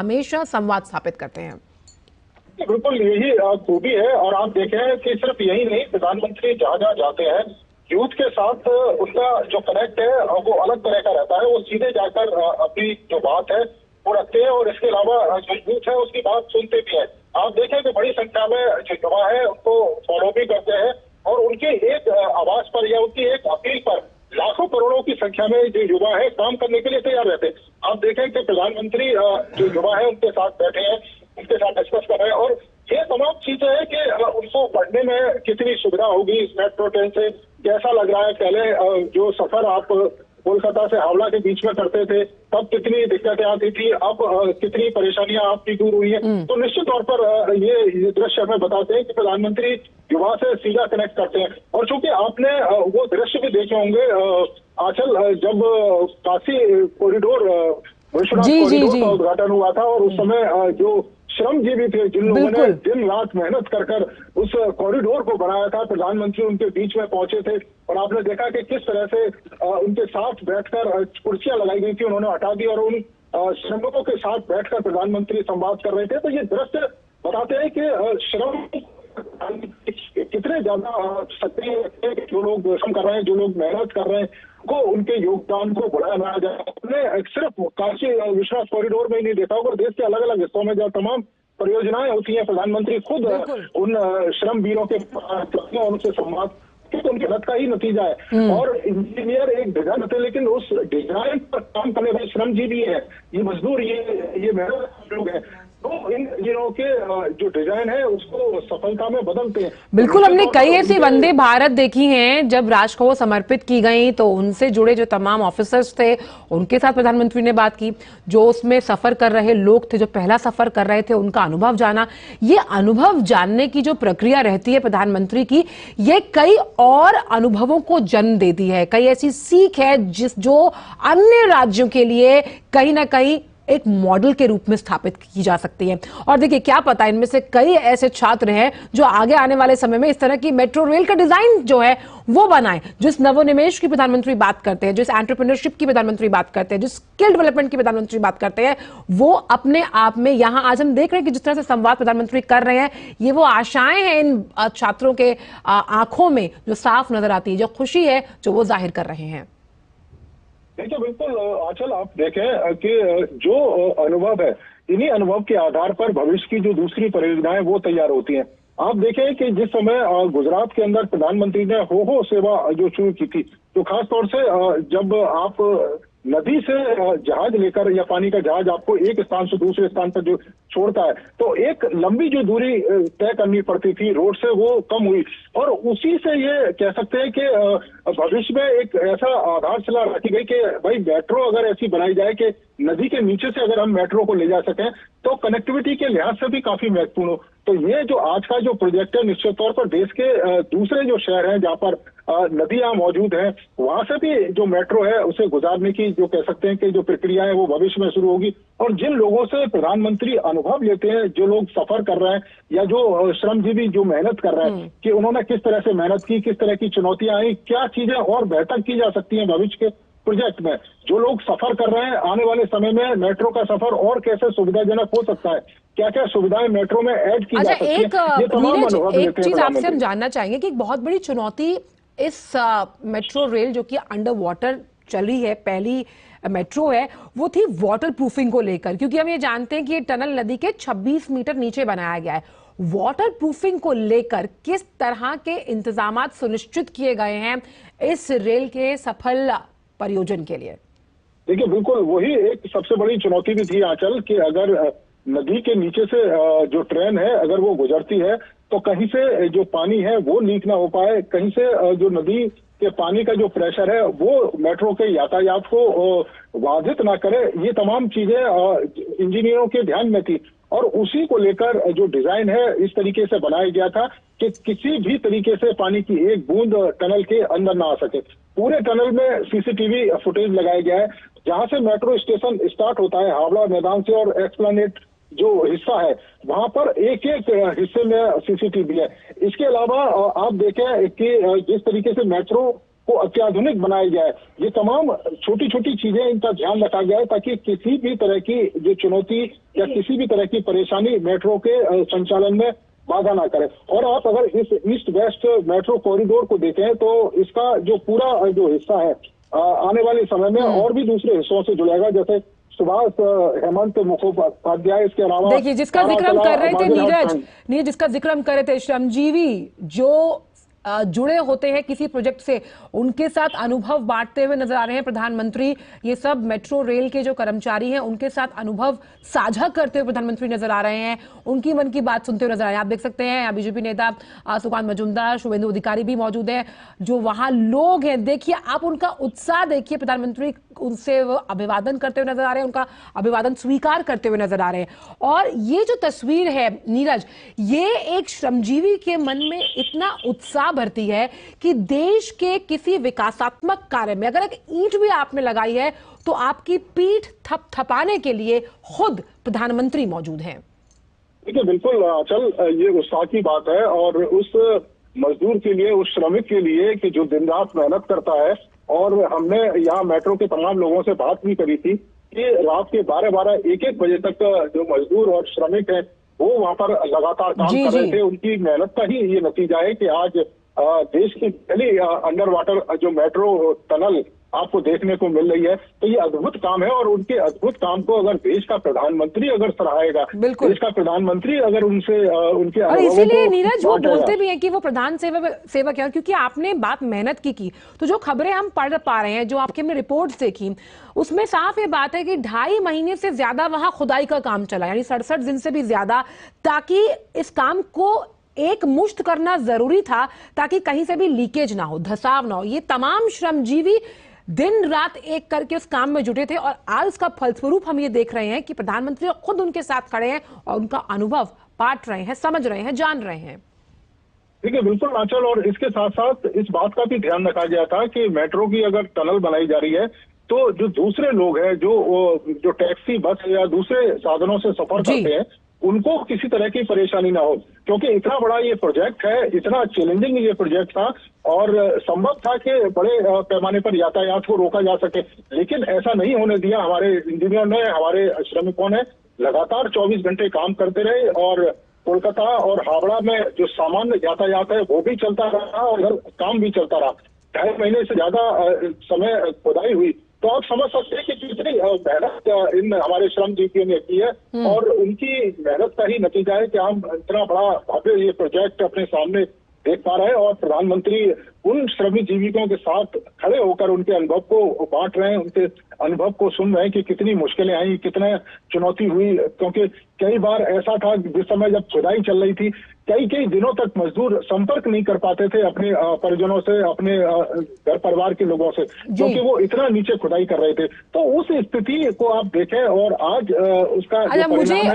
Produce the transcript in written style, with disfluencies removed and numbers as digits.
हमेशा संवाद स्थापित करते हैं। बिल्कुल यही खूबी है। और आप देखें कि सिर्फ यही नहीं, प्रधानमंत्री जहाँ जहाँ जाते हैं यूथ के साथ उनका जो कनेक्ट है वो अलग तरह का रहता है। वो सीधे जाकर अपनी जो बात है वो रखते हैं और इसके अलावा जो यूथ है उसकी बात सुनते भी है। आप देखें कि बड़ी संख्या में जो युवा है उनको फॉलो भी करते हैं और उनके एक आवाज पर या उनकी एक अपील पर लाखों करोड़ों की संख्या में जो युवा है काम करने के लिए तैयार रहते हैं। आप देखें कि प्रधानमंत्री जो युवा है उनके साथ बैठे हैं, उनके साथ डिस्कस कर रहे हैं और ये तमाम चीजें हैं कि उनको पढ़ने में कितनी सुविधा होगी इस मेट्रो ट्रेन से, कैसा लग रहा है। पहले जो सफर आप कोलकाता से हावड़ा के बीच में करते थे तब कितनी दिक्कतें आती थी, अब कितनी परेशानियां आपकी दूर हुई है। तो निश्चित तौर पर ये दृश्य हमें बताते हैं कि प्रधानमंत्री युवा से सीधा कनेक्ट करते हैं। और चूंकि आपने वो दृश्य भी देखे होंगे आंचल, जब काशी कॉरिडोर विश्वनाथ कॉरिडोर का उद्घाटन हुआ था और उस समय जो श्रमजीवी थे जिन लोगों ने दिन रात मेहनत कर उस कॉरिडोर को बनाया था, प्रधानमंत्री उनके बीच में पहुंचे थे और आपने देखा कि किस तरह से उनके साथ बैठकर कुर्सियां लगाई गई थी, उन्होंने हटा दी और उन श्रमिकों के साथ बैठकर प्रधानमंत्री संवाद कर रहे थे। तो ये दृश्य बताते हैं कि श्रम कितने ज्यादा सक्रिय है, जो लोग श्रम कर रहे हैं, जो लोग मेहनत कर रहे हैं को उनके योगदान को बढ़ाया जाए। हमने सिर्फ काशी विश्वनाथ कॉरिडोर में ही नहीं देखा होगा, देश के अलग अलग हिस्सों में जहाँ तमाम परियोजनाएं होती हैं, प्रधानमंत्री खुद उन श्रम वीरों के और उनसे संवाद, तो उनकी मेहनत का ही नतीजा है। और इंजीनियर एक डिजाइन होते हैं लेकिन उस डिजाइन पर काम करने वाले श्रमजीवी है, ये मजदूर, ये मेहनत लोग हैं, तो इन इंजीनियरों के जो डिजाइन है उसको सफलता में बदलते हैं। बिल्कुल, हमने कई ऐसी वंदे भारत देखी हैं जब राष्ट्र को समर्पित की गई तो उनसे जुड़े जो तमाम ऑफिसर्स थे उनके साथ प्रधानमंत्री ने बात की, जो उसमें सफर कर रहे लोग थे, जो पहला सफर कर रहे थे, उनका अनुभव जाना। ये अनुभव जानने की जो प्रक्रिया रहती है प्रधानमंत्री की, ये कई और अनुभवों को जन्म देती है, कई ऐसी सीख है जो अन्य राज्यों के लिए कहीं ना कहीं एक मॉडल के रूप में स्थापित की जा सकती है। और देखिए, क्या पता इनमें से कई ऐसे छात्र हैं जो आगे आने वाले समय में इस तरह की मेट्रो रेल का डिजाइन जो है वो बनाए, जिस नवोन्मेष की प्रधानमंत्री बात करते हैं, जिस एंटरप्रेन्योरशिप की प्रधानमंत्री बात करते हैं, जिस स्किल डेवलपमेंट की प्रधानमंत्री बात करते हैं, वो अपने आप में यहां आज हम देख रहे हैं कि जिस तरह से संवाद प्रधानमंत्री कर रहे हैं, ये वो आशाएं हैं इन छात्रों के आंखों में जो साफ नजर आती है, जो खुशी है जो वो जाहिर कर रहे हैं। देखिए बिल्कुल आंचल, आप देखें कि जो अनुभव है, इन्हीं अनुभव के आधार पर भविष्य की जो दूसरी परियोजनाएं वो तैयार होती हैं। आप देखें कि जिस समय गुजरात के अंदर प्रधानमंत्री ने हो सेवा जो शुरू की थी, तो खास तौर से जब आप नदी से जहाज लेकर या पानी का जहाज आपको एक स्थान से दूसरे स्थान पर जो छोड़ता है, तो एक लंबी जो दूरी तय करनी पड़ती थी रोड से, वो कम हुई। और उसी से ये कह सकते हैं कि भविष्य में एक ऐसा आधारशिला रखी गई कि भाई मेट्रो अगर ऐसी बनाई जाए कि नदी के नीचे से अगर हम मेट्रो को ले जा सकें तो कनेक्टिविटी के लिहाज से भी काफी महत्वपूर्ण हो। तो ये जो आज का जो प्रोजेक्ट है, निश्चित तौर पर देश के दूसरे जो शहर हैं जहाँ पर नदियां मौजूद हैं, वहां से भी जो मेट्रो है उसे गुजारने की जो कह सकते हैं कि जो प्रक्रिया है वो भविष्य में शुरू होगी। और जिन लोगों से प्रधानमंत्री अनुभव लेते हैं, जो लोग सफर कर रहे हैं या जो श्रमजीवी जो मेहनत कर रहे हैं कि उन्होंने किस तरह से मेहनत की, किस तरह की चुनौतियां आई, क्या चीजें और बेहतर की जा सकती हैं भविष्य के प्रोजेक्ट में, जो लोग सफर कर रहे हैं आने वाले समय में मेट्रो का सफर और कैसे सुविधाजनक हो सकता है, क्या क्या सुविधाएं मेट्रो में ऐड की जा सकती है, ये तमाम अनुभव लेते हैं। एक चीज आपसे हम जानना चाहेंगे कि एक बहुत बड़ी चुनौती इस मेट्रो रेल जो कि अंडर वाटर चल रही है, पहली मेट्रो है, वो थी वाटर प्रूफिंग को लेकर, क्योंकि हम ये जानते हैं कि ये टनल नदी के 26 मीटर नीचे बनाया गया है। वाटर प्रूफिंग को लेकर किस तरह के इंतजाम सुनिश्चित किए गए हैं इस रेल के सफल परियोजन के लिए? देखिए बिल्कुल वही एक सबसे बड़ी चुनौती भी थी आंचल, कि अगर नदी के नीचे से जो ट्रेन है अगर वो गुजरती है तो कहीं से जो पानी है वो लीक ना हो पाए, कहीं से जो नदी के पानी का जो प्रेशर है वो मेट्रो के यातायात को बाधित ना करे। ये तमाम चीजें इंजीनियरों के ध्यान में थी और उसी को लेकर जो डिजाइन है इस तरीके से बनाया गया था कि किसी भी तरीके से पानी की एक बूंद टनल के अंदर ना आ सके। पूरे टनल में सीसीटीवी फुटेज लगाया गया है, जहां से मेट्रो स्टेशन स्टार्ट होता है हावड़ा मैदान से और एक्सप्लेनेट जो हिस्सा है वहां पर एक एक हिस्से में सीसीटीवी है। इसके अलावा आप देखें कि जिस तरीके से मेट्रो को अत्याधुनिक बनाया जाए। ये तमाम छोटी छोटी चीजें, इनका ध्यान रखा गया है ताकि किसी भी तरह की जो चुनौती या किसी भी तरह की परेशानी मेट्रो के संचालन में बाधा ना करे। और आप अगर इस ईस्ट वेस्ट मेट्रो कॉरिडोर को देखें तो इसका जो पूरा जो हिस्सा है आने वाले समय में और भी दूसरे हिस्सों से जुड़ेगा, जैसे सुभाष हेमंत मुखोपाध्याय, इसके अलावा देखिए जिसका जिक्र हम कर रहे थे नीरज, जिसका जिक्र हम कर रहे थे, श्रमजीवी जो जुड़े होते हैं किसी प्रोजेक्ट से, उनके साथ अनुभव बांटते हुए नजर आ रहे हैं प्रधानमंत्री। ये सब मेट्रो रेल के जो कर्मचारी हैं उनके साथ अनुभव साझा करते हुए प्रधानमंत्री नजर आ रहे हैं, उनकी मन की बात सुनते हुए नजर आ रहे हैं। आप देख सकते हैं बीजेपी नेता सुकांत मजूमदार, शुभेंदु अधिकारी भी मौजूद है, जो वहां लोग हैं। देखिए आप उनका उत्साह देखिए, प्रधानमंत्री उनसे वो अभिवादन करते हुए नजर आ रहे हैं, उनका अभिवादन स्वीकार करते हुए नजर आ रहे हैं। और ये जो तस्वीर है नीरज, ये एक श्रमजीवी के मन में इतना उत्साह भरती है कि देश के किसी विकासात्मक कार्य में अगर एक ईंट भी आपने लगाई है तो आपकी पीठ थपथपाने के लिए खुद प्रधानमंत्री मौजूद हैं। देखिए बिल्कुल अचल, ये उत्साह की बात है। और उस मजदूर के लिए, उस श्रमिक के लिए कि जो दिन रात मेहनत करता है, और हमने यहाँ मेट्रो के तमाम लोगों से बात भी करी थी कि रात के 12-12, 1-1 बजे तक जो मजदूर और श्रमिक हैं वो वहां पर लगातार काम कर रहे थे। उनकी मेहनत का ही ये नतीजा है कि आज देश की पहली अंडर वाटर जो मेट्रो टनल आपको देखने को मिल रही है। तो ये अद्भुत काम है, और उनके अद्भुत काम को अगर देश का प्रधानमंत्री अगर सराहेगा, देश का प्रधानमंत्री अगर उनसे उनके और इसीलिए नीरज वो बोलते भी हैं कि वो प्रधान सेवक है। क्योंकि आपने बात मेहनत की तो जो खबरें हम पढ़ पा रहे हैं, जो आपके हमने रिपोर्ट्स देखी, उसमें साफ ये बात है कि 2.5 महीने से ज्यादा वहां खुदाई का काम चला, यानी 67 दिन से भी ज्यादा, ताकि इस काम को एक मुश्त करना जरूरी था, ताकि कहीं से भी लीकेज ना हो, धसाव ना हो। ये तमाम श्रमजीवी दिन रात एक करके उस काम में जुटे थे, और आज उसका फलस्वरूप हम ये देख रहे हैं कि प्रधानमंत्री खुद उनके साथ खड़े हैं और उनका अनुभव बांट रहे हैं, समझ रहे हैं, जान रहे हैं। देखिए बिल्कुल आंचल, और इसके साथ साथ इस बात का भी ध्यान रखा गया था कि मेट्रो की अगर टनल बनाई जा रही है तो जो दूसरे लोग हैं, जो टैक्सी, बस या दूसरे साधनों से सफर करते हैं, उनको किसी तरह की परेशानी ना हो। क्योंकि इतना बड़ा ये प्रोजेक्ट है, इतना चैलेंजिंग ये प्रोजेक्ट था, और संभव था कि बड़े पैमाने पर यातायात को रोका जा सके, लेकिन ऐसा नहीं होने दिया। हमारे इंजीनियर ने, हमारे श्रमिकों ने लगातार 24 घंटे काम करते रहे, और कोलकाता और हावड़ा में जो सामान्य यातायात है वो भी चलता रहा, और उधर काम भी चलता रहा। 2.5 महीने से ज्यादा समय खुदाई हुई, तो आप समझ सकते हैं कि कितनी मेहनत इन हमारे श्रमजीवियों ने की है, और उनकी मेहनत का ही नतीजा है कि हम इतना बड़ा भव्य ये प्रोजेक्ट अपने सामने देख पा रहे हैं। और प्रधानमंत्री उन श्रमिक जीविकों के साथ खड़े होकर उनके अनुभव को बांट रहे हैं, उनके अनुभव को सुन रहे हैं कि कितनी मुश्किलें आई, कितने चुनौती हुई। क्योंकि कई बार ऐसा था जिस समय जब खुदाई चल रही थी, कई दिनों तक मजदूर संपर्क नहीं कर पाते थे अपने परिजनों से, अपने घर परिवार के लोगों से, क्योंकि वो इतना नीचे खुदाई कर रहे थे। तो उस स्थिति को आप देखें, और आज उसका जो परिणाम है